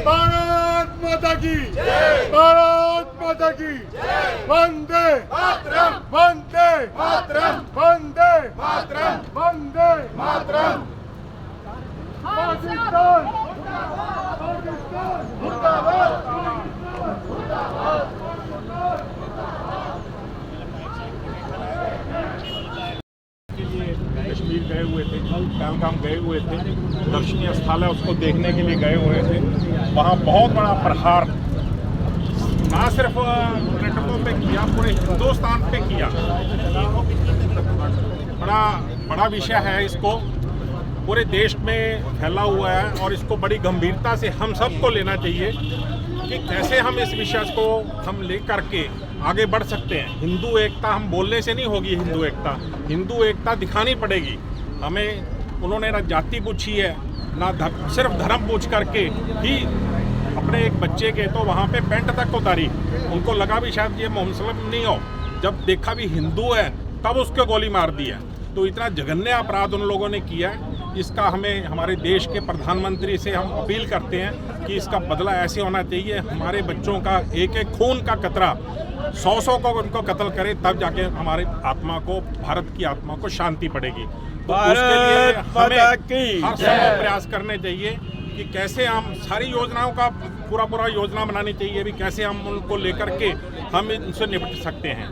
भारत माता की भारत माता की वंदे मातरम वंदे मातरम वंदे मातरम वंदे मातरम। पाकिस्तान मुर्दाबाद के लिए कश्मीर गए हुए थे, पहलगाम गए हुए थे, दर्शनीय स्थल है उसको देखने के लिए गए हुए थे। वहाँ बहुत बड़ा प्रहार ना सिर्फ पर्यटकों पे किया, पूरे हिंदुस्तान पे किया। बड़ा विषय है, इसको पूरे देश में फैला हुआ है और इसको बड़ी गंभीरता से हम सबको लेना चाहिए कि कैसे हम इस विषय को हम ले करके आगे बढ़ सकते हैं। हिंदू एकता हम बोलने से नहीं होगी, हिंदू एकता दिखानी पड़ेगी हमें। उन्होंने ना जाति पूछी है ना सिर्फ धर्म पूछ करके ही अपने एक बच्चे के तो वहाँ पे पैंट तक उतारी। उनको लगा भी शायद ये मुस्लिम नहीं हो, जब देखा भी हिंदू है तब उसको गोली मार दी है। तो इतना जघन्य अपराध उन लोगों ने किया है। इसका हमें हमारे देश के प्रधानमंत्री से हम अपील करते हैं कि इसका बदला ऐसे होना चाहिए। हमारे बच्चों का एक एक खून का कतरा 100 को उनको कत्ल करे, तब जाके हमारे आत्मा को, भारत की आत्मा को शांति पड़ेगी। तो उसके लिए हमें हर संभव प्रयास करने चाहिए कि कैसे हम सारी योजनाओं का पूरा योजना बनानी चाहिए भी, कैसे हम उनको लेकर के हम इनसे निपट सकते हैं।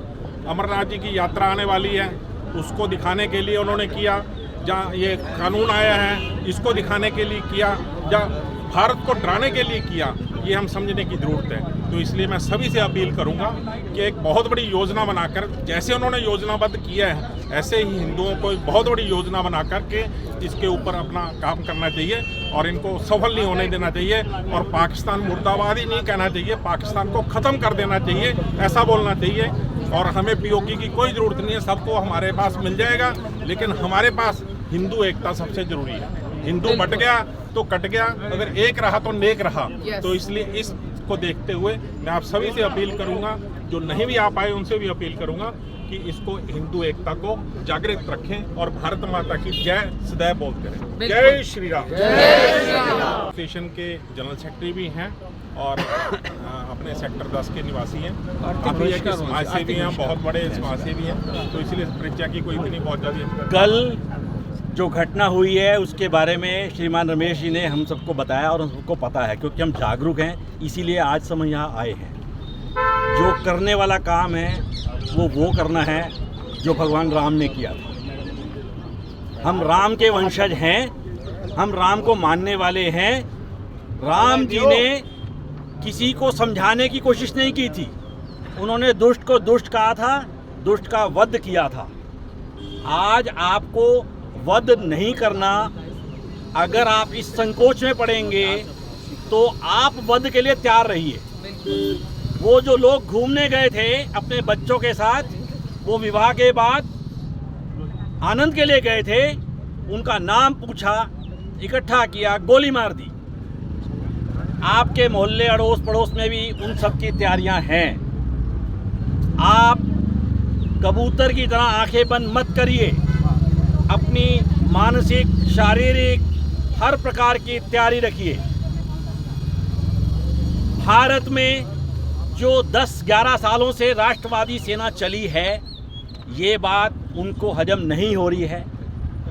अमरनाथ जी की यात्रा आने वाली है, उसको दिखाने के लिए उन्होंने किया। जहाँ ये कानून आया है इसको दिखाने के लिए किया, जहाँ भारत को डराने के लिए किया, ये हम समझने की ज़रूरत है। तो इसलिए मैं सभी से अपील करूंगा कि एक बहुत बड़ी योजना बनाकर, जैसे उन्होंने योजनाबद्ध किया है ऐसे ही हिंदुओं को एक बहुत बड़ी योजना बना करके इसके ऊपर अपना काम करना चाहिए और इनको सफल नहीं होने देना चाहिए। और पाकिस्तान मुर्दाबाद ही नहीं कहना चाहिए, पाकिस्तान को ख़त्म कर देना चाहिए, ऐसा बोलना चाहिए। और हमें पीओके की कोई ज़रूरत नहीं है, सबको हमारे पास मिल जाएगा, लेकिन हमारे पास हिंदू एकता सबसे ज़रूरी है। हिंदू बट गया तो कट गया, अगर एक रहा तो नेक रहा। तो इसलिए इसको देखते हुए मैं आप सभी से अपील करूंगा, जो नहीं भी आ पाए उनसे भी अपील करूंगा कि इसको हिंदू एकता को जागृत रखें और भारत माता की जय सदैव बोलते रहें। जय श्री राम। स्टेशन के जनरल सेक्रेटरी भी हैं और अपने सेक्टर 10 के निवासी हैं। समाज सेवी हैं, बहुत बड़े समाज सेवी हैं, तो इसलिए परिचय की कोई भी नहीं बहुत ज़्यादा। कल जो घटना हुई है उसके बारे में श्रीमान रमेश जी ने हम सबको बताया और हम सबको पता है, क्योंकि हम जागरूक हैं, इसीलिए आज हम यहाँ आए हैं। जो करने वाला काम है वो करना है जो भगवान राम ने किया था। हम राम के वंशज हैं, हम राम को मानने वाले हैं। राम जी ने किसी को समझाने की कोशिश नहीं की थी, उन्होंने दुष्ट को दुष्ट कहा था, दुष्ट का वध किया था। आज आपको वध नहीं करना, अगर आप इस संकोच में पड़ेंगे तो आप वध के लिए तैयार रहिए। वो जो लोग घूमने गए थे अपने बच्चों के साथ, वो विवाह के बाद आनंद के लिए गए थे, उनका नाम पूछा, इकट्ठा किया, गोली मार दी। आपके मोहल्ले अड़ोस पड़ोस में भी उन सब की तैयारियां हैं। आप कबूतर की तरह आंखें बंद मत करिए, अपनी मानसिक, शारीरिक हर प्रकार की तैयारी रखिए। भारत में जो 10-11 सालों से राष्ट्रवादी सेना चली है, ये बात उनको हजम नहीं हो रही है,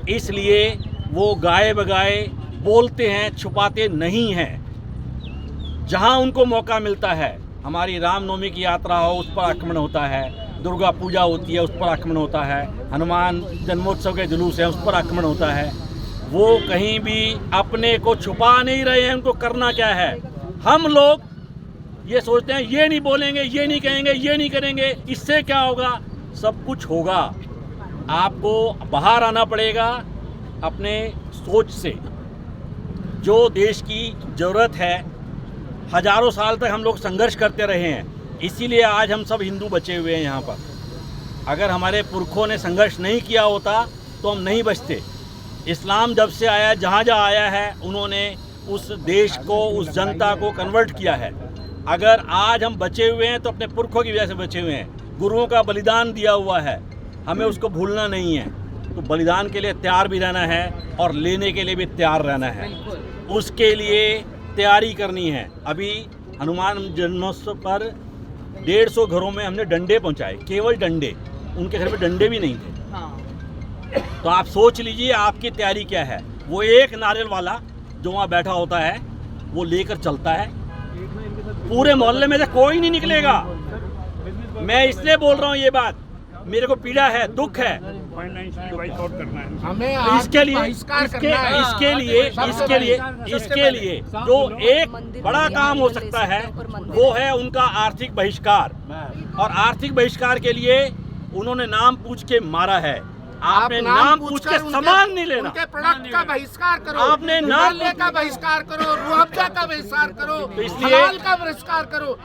इसलिए वो गाए बगाए बोलते हैं, छुपाते नहीं हैं। जहां उनको मौका मिलता है, हमारी रामनवमी की यात्रा हो उस पर आक्रमण होता है, दुर्गा पूजा होती है उस पर आक्रमण होता है, हनुमान जन्मोत्सव के जुलूस है उस पर आक्रमण होता है। वो कहीं भी अपने को छुपा नहीं रहे हैं, उनको करना क्या है। हम लोग ये सोचते हैं ये नहीं बोलेंगे, ये नहीं कहेंगे, ये नहीं करेंगे, इससे क्या होगा। सब कुछ होगा। आपको बाहर आना पड़ेगा अपने सोच से। जो देश की ज़रूरत है, हजारों साल तक हम लोग संघर्ष करते रहे हैं, इसीलिए आज हम सब हिंदू बचे हुए हैं यहाँ पर। अगर हमारे पुरखों ने संघर्ष नहीं किया होता तो हम नहीं बचते। इस्लाम जब से आया, जहाँ जहाँ आया है, उन्होंने उस देश को, उस जनता को कन्वर्ट किया है। अगर आज हम बचे हुए हैं तो अपने पुरखों की वजह से बचे हुए हैं। गुरुओं का बलिदान दिया हुआ है, हमें उसको भूलना नहीं है। तो बलिदान के लिए तैयार भी रहना है और लेने के लिए भी तैयार रहना है। उसके लिए तैयारी करनी है। अभी हनुमान जन्मोत्सव पर 150 घरों में हमने डंडे पहुंचाए, केवल डंडे, उनके घर में डंडे भी नहीं थे। तो आप सोच लीजिए आपकी तैयारी क्या है। वो एक नारियल वाला जो वहाँ बैठा होता है वो लेकर चलता है, पूरे मोहल्ले में से कोई नहीं निकलेगा। मैं इसलिए बोल रहा हूँ ये बात, मेरे को पीड़ा है, दुख है। हमें इसके लिए जो एक बड़ा काम हो सकता है वो है उनका आर्थिक बहिष्कार। और आर्थिक बहिष्कार के लिए उन्होंने नाम पूछ के मारा है। आपने नाम पूछ के सामान नहीं लेना, उनके प्रोडक्ट का बहिष्कार करो, आपने नाम का बहिष्कार करो, रुअफ़ज़ा का बहिष्कार करो, तो इसलिए हलाल का बहिष्कार करो।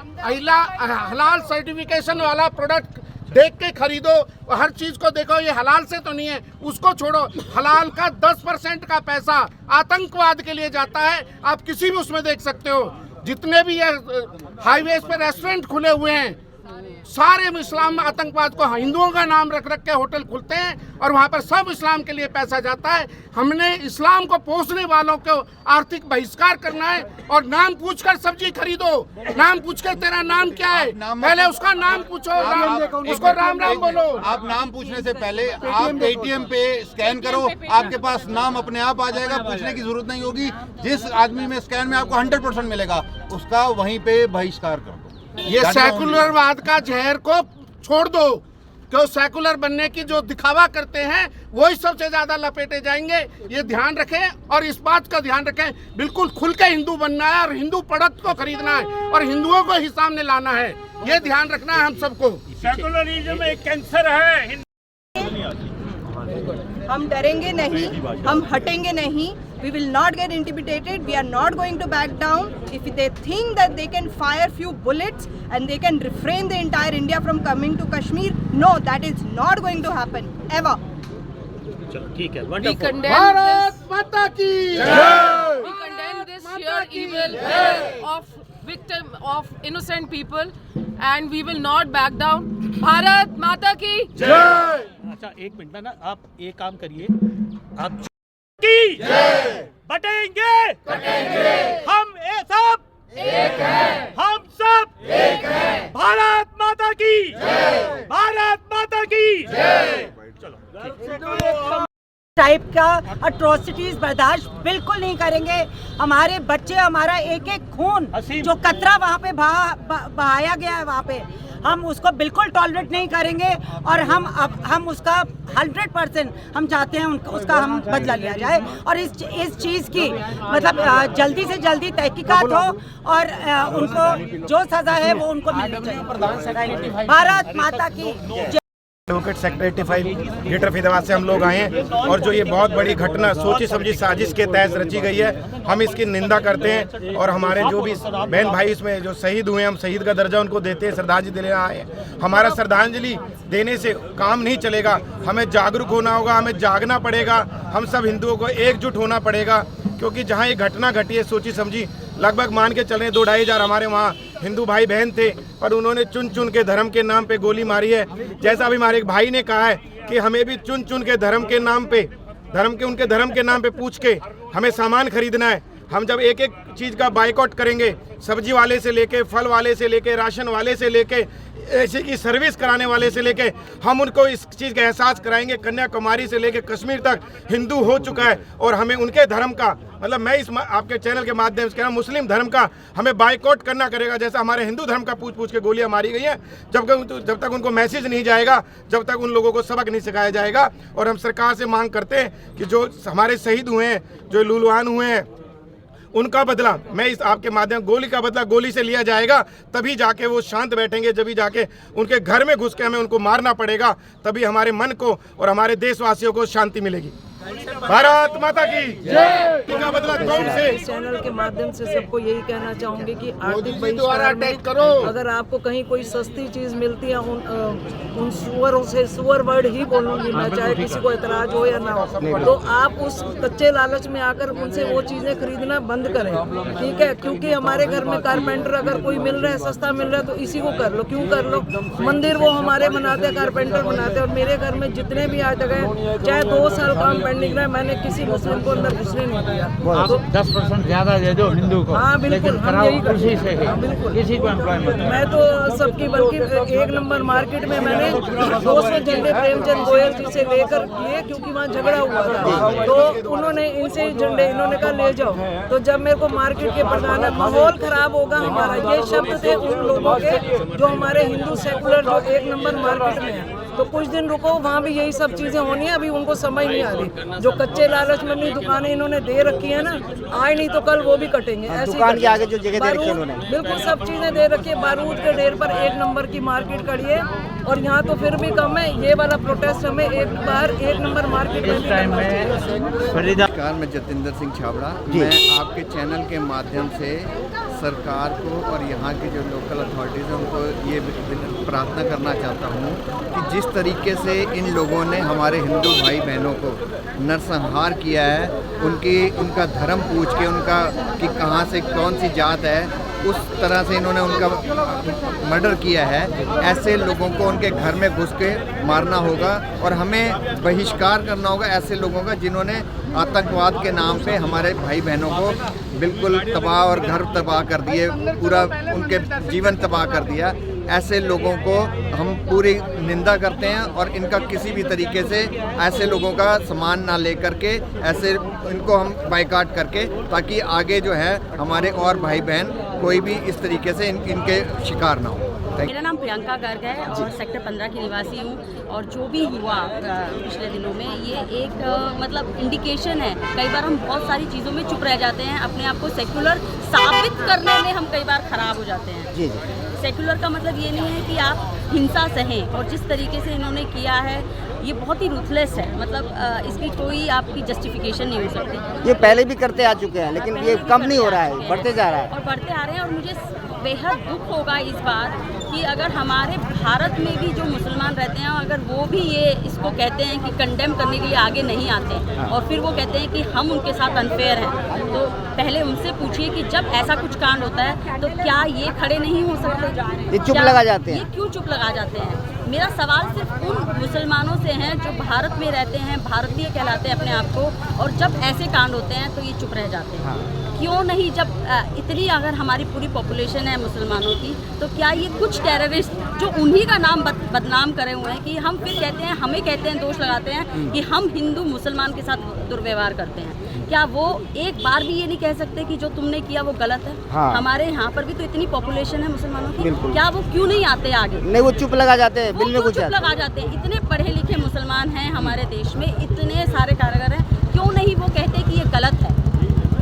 हलाल सर्टिफिकेशन वाला प्रोडक्ट देख के खरीदो, हर चीज को देखो ये हलाल से तो नहीं है, उसको छोड़ो। हलाल का 10% का पैसा आतंकवाद के लिए जाता है। आप किसी भी उसमें देख सकते हो, जितने भी ये हाईवे पे रेस्टोरेंट खुले हुए हैं, सारे इस्लाम आतंकवाद को हिंदुओं का नाम रख रख के होटल खुलते हैं और वहाँ पर सब इस्लाम के लिए पैसा जाता है। हमने इस्लाम को पोसने वालों को आर्थिक बहिष्कार करना है। और नाम पूछकर सब्जी खरीदो, नाम पूछ के तेरा नाम क्या है पहले उसका नाम पूछो, उसको राम राम बोलो। आप नाम पूछने से पहले आप पेटीएम पे स्कैन करो, आपके पास नाम अपने आप आ जाएगा, पूछने की जरूरत नहीं होगी। जिस आदमी में स्कैन में आपको 100% मिलेगा उसका वहीं पे बहिष्कार कर दो। ये सेकुलरवाद का जहर को छोड़ दो, क्यों सेकुलर बनने की जो दिखावा करते हैं वही सबसे ज्यादा लपेटे जाएंगे। ये ध्यान रखें और इस बात का ध्यान रखें, बिल्कुल खुल के हिंदू बनना है और हिंदू प्रोडक्ट को खरीदना है और हिंदुओं को ही सामने लाना है। ये ध्यान रखना है हम सबको। सेकुलरिज्म एक कैंसर है। हम डरेंगे नहीं, हम हटेंगे नहीं। We will not get intimidated. We are not going to back down. If they think that they can fire few bullets and they can refrain the entire India from coming to Kashmir, no, that is not going to happen ever. ठीक है, We wonderful. condemn Bharat माता की जय। we condemn this sheer evil of innocent people, and we will not back down. Bharat माता की जय। अच्छा एक मिनट ना, आप एक काम करिए, आप की बटेंगे, हम सब एक हैं, हम सब एक हैं। भारत माता की जय, भारत माता की जय। चलो टाइप का अट्रोसिटीज बर्दाश्त बिल्कुल नहीं करेंगे। हमारे बच्चे, हमारा एक एक खून जो कतरा वहाँ पे बहाया गया है, वहाँ पे हम उसको बिल्कुल टॉलरेट नहीं करेंगे। और हम उसका 100% हम चाहते हैं उसका हम बदला लिया जाए और इस चीज़ की मतलब जल्दी से जल्दी तहकीकात हो और उनको जो सज़ा है वो उनको मिलनी चाहिए। भारत माता की एडवोकेट सेक्टर 85 ग्रेटर फरीदाबाद से हम लोग आए हैं और जो ये बहुत बड़ी घटना सोची समझी साजिश के तहत रची गई है, हम इसकी निंदा करते हैं। और हमारे जो भी बहन भाई इसमें जो शहीद हुए हैं, हम शहीद का दर्जा उनको देते हैं, श्रद्धांजलि देने आए हैं। हमारा श्रद्धांजलि देने से काम नहीं चलेगा, हमें जागरूक होना होगा, हमें जागना पड़ेगा। हम सब हिंदुओं को एकजुट होना पड़ेगा, क्योंकि जहाँ ये घटना घटी है सोची समझी, लगभग मान के चल रहे 2-2.5 हज़ार हमारे वहाँ हिंदू भाई बहन थे, पर उन्होंने चुन चुन के धर्म के नाम पे गोली मारी है। जैसा अभी हमारे एक भाई ने कहा है कि हमें भी चुन चुन के धर्म के नाम पे, उनके धर्म के नाम पे पूछ के हमें सामान खरीदना है। हम जब एक एक चीज़ का बाइकआउट करेंगे, सब्जी वाले से लेके, फल वाले से लेके, राशन वाले से लेके, ऐसे की सर्विस कराने वाले से लेके, हम उनको इस चीज़ का एहसास कराएंगे। कन्याकुमारी से लेके कश्मीर तक हिंदू हो चुका है और हमें उनके धर्म का, मतलब मैं इस आपके चैनल के माध्यम से कह रहा हूँ, मुस्लिम धर्म का हमें बाइकआउट करना करेगा। जैसा हमारे हिंदू धर्म का पूछ पूछ के गोलियां मारी गई हैं, जब तक उनको मैसेज नहीं जाएगा, जब तक उन लोगों को सबक नहीं सिखाया जाएगा। और हम सरकार से मांग करते हैं कि जो हमारे शहीद हुए हैं, जो लूलवान हुए हैं, उनका बदला, मैं इस आपके माध्यम, गोली का बदला गोली से लिया जाएगा, तभी जाके वो शांत बैठेंगे, जभी जाके उनके घर में घुस के हमें उनको मारना पड़ेगा, तभी हमारे मन को और हमारे देशवासियों को शांति मिलेगी। भारत माता की जय। का बदला कौन से? इस चैनल के माध्यम से सबको यही कहना चाहूंगी कि आर्थिक बहिष्कार करो। अगर आपको कहीं कोई सस्ती चीज मिलती है, उन सुअरों से, सुअर वर्ड ही बोलूंगी मैं, चाहे किसी को एतराज हो या ना हो, तो आप उस कच्चे लालच में आकर उनसे वो चीजें खरीदना बंद करें, ठीक है? क्योंकि हमारे घर में कारपेंटर अगर कोई मिल रहा है, सस्ता मिल रहा है, तो इसी को कर लो। क्यों कर लो? मंदिर वो हमारे बनाते, कारपेंटर बनाते, और मेरे घर में जितने भी आज तक है, चाहे 2 साल काम डिमांड नहीं, मैंने किसी मुस्लिम को अंदर घुसने नहीं दिया। आप 10% ज्यादा दे दो हिंदू को, हाँ बिल्कुल, लेकिन हम कराओ यही करते उसी हैं। से ही, हाँ, बिल्कुल। किसी को एम्प्लॉयमेंट। मैं तो सबकी, बल्कि 1 नंबर मार्केट में मैंने 200 झंडे प्रेमचंद गोयल जी से लेकर किए, क्योंकि वहाँ झगड़ा हुआ था, तो उन्होंने इनसे झंडे, इन्होंने कहा ले जाओ। तो जब मेरे को मार्केट के प्रधान, माहौल खराब होगा हमारा, ये शब्द थे उन लोगों के जो हमारे हिंदू सेकुलर जो 1 नंबर मार्केट में है। तो कुछ दिन रुको, वहाँ भी यही सब चीजें होनी है, अभी उनको समझ नहीं आ रही। जो कच्चे लालच में अपनी दुकानें इन्होंने दे रखी है ना, आज नहीं तो कल वो भी कटेंगे। ऐसे दुकान के आगे जो जगह दे रखी है उन्होंने, बिल्कुल सब चीजें दे रखी है। बारूद के ढेर पर 1 नंबर की मार्केट खड़ी है, और यहाँ तो फिर भी कम है। ये वाला प्रोटेस्ट हमें एक बार 1 नंबर मार्केट में भी करना चाहिए। नमस्कार, मैं जतिंदर सिंह छाबड़ा। मैं आपके चैनल के माध्यम से सरकार को और यहाँ की जो लोकल अथॉरिटीज़ हैं उनको ये प्रार्थना करना चाहता हूँ कि जिस तरीके से इन लोगों ने हमारे हिंदू भाई बहनों को नरसंहार किया है, उनका धर्म पूछ के, उनका कि कहाँ से कौन सी जात है, उस तरह से इन्होंने उनका मर्डर किया है। ऐसे लोगों को उनके घर में घुस के मारना होगा और हमें बहिष्कार करना होगा ऐसे लोगों का जिन्होंने आतंकवाद के नाम पे हमारे भाई बहनों को बिल्कुल तबाह और घर तबाह कर दिए, पूरा उनके जीवन तबाह कर दिया। ऐसे लोगों को हम पूरी निंदा करते हैं और इनका किसी भी तरीके से ऐसे लोगों का सामान ना लेकर के ऐसे इनको हम बाइकाट करके, ताकि आगे जो है हमारे और भाई बहन कोई भी इस तरीके से इनके शिकार ना हो। मेरा नाम प्रियंका गर्ग है और सेक्टर 15 की निवासी हूँ। और जो भी हुआ पिछले दिनों में, ये एक मतलब इंडिकेशन है। कई बार हम बहुत सारी चीज़ों में चुप रह जाते हैं, अपने आप को सेक्युलर साबित करने में हम कई बार ख़राब हो जाते हैं। जी। सेक्युलर का मतलब ये नहीं है कि आप हिंसा सहें, और जिस तरीके से इन्होंने किया है ये बहुत ही रूथलेस है। मतलब इसकी कोई आपकी जस्टिफिकेशन नहीं हो सकती। ये पहले भी करते आ चुके हैं, लेकिन ये कम नहीं हो रहा है, बढ़ते जा रहा है और बढ़ते आ रहे हैं। और मुझे बेहद दुख होगा इस बात कि अगर हमारे भारत में भी जो मुसलमान रहते हैं, अगर वो भी ये इसको कहते हैं कि कंडेम करने के लिए आगे नहीं आते, और फिर वो कहते हैं कि हम उनके साथ अनफेयर हैं, तो पहले उनसे पूछिए कि जब ऐसा कुछ कांड होता है तो क्या ये खड़े नहीं हो सकते? ये चुप लगा जाते हैं। ये क्यों चुप लगा जाते हैं? मेरा सवाल सिर्फ उन मुसलमानों से है जो भारत में रहते हैं, भारतीय कहलाते हैं अपने आप को, और जब ऐसे कांड होते हैं तो ये चुप रह जाते हैं। क्यों नहीं? जब इतनी अगर हमारी पूरी पॉपुलेशन है मुसलमानों की, तो क्या ये कुछ टेररिस्ट जो उन्हीं का नाम बदनाम करे हुए हैं कि हम फिर कहते हैं, हमें कहते हैं, दोष लगाते हैं कि हम हिंदू मुसलमान के साथ दुर्व्यवहार करते हैं, क्या वो एक बार भी ये नहीं कह सकते कि जो तुमने किया वो गलत है? हमारे यहाँ पर भी तो इतनी पॉपुलेशन है मुसलमानों की, क्या वो क्यों नहीं आते आगे? नहीं, वो चुप लगा जाते हैं, बिल में कुछ चुप लगा जाते हैं। इतने पढ़े लिखे मुसलमान हैं हमारे देश में, इतने सारे कारीगर हैं, क्यों नहीं वो कहते कि ये गलत है?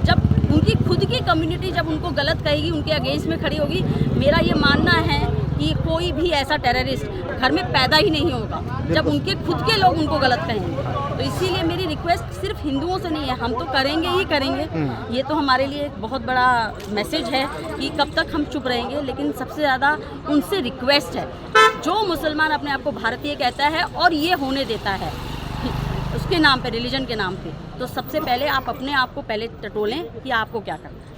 जब उनकी खुद की कम्युनिटी जब उनको गलत कहेगी, उनके अगेंस्ट में खड़ी होगी, मेरा ये मानना है कि कोई भी ऐसा टेररिस्ट घर में पैदा ही नहीं होगा जब उनके खुद के लोग उनको गलत कहेंगे। तो इसीलिए मेरी रिक्वेस्ट सिर्फ हिंदुओं से नहीं है, हम तो करेंगे ही करेंगे। ये तो हमारे लिए एक बहुत बड़ा मैसेज है कि कब तक हम चुप रहेंगे, लेकिन सबसे ज़्यादा उनसे रिक्वेस्ट है, जो मुसलमान अपने आप को भारतीय कहता है और ये होने देता है उसके नाम पे, रिलीजन के नाम पे, तो सबसे पहले आप अपने आप को पहले टटोलें कि आपको क्या करना है।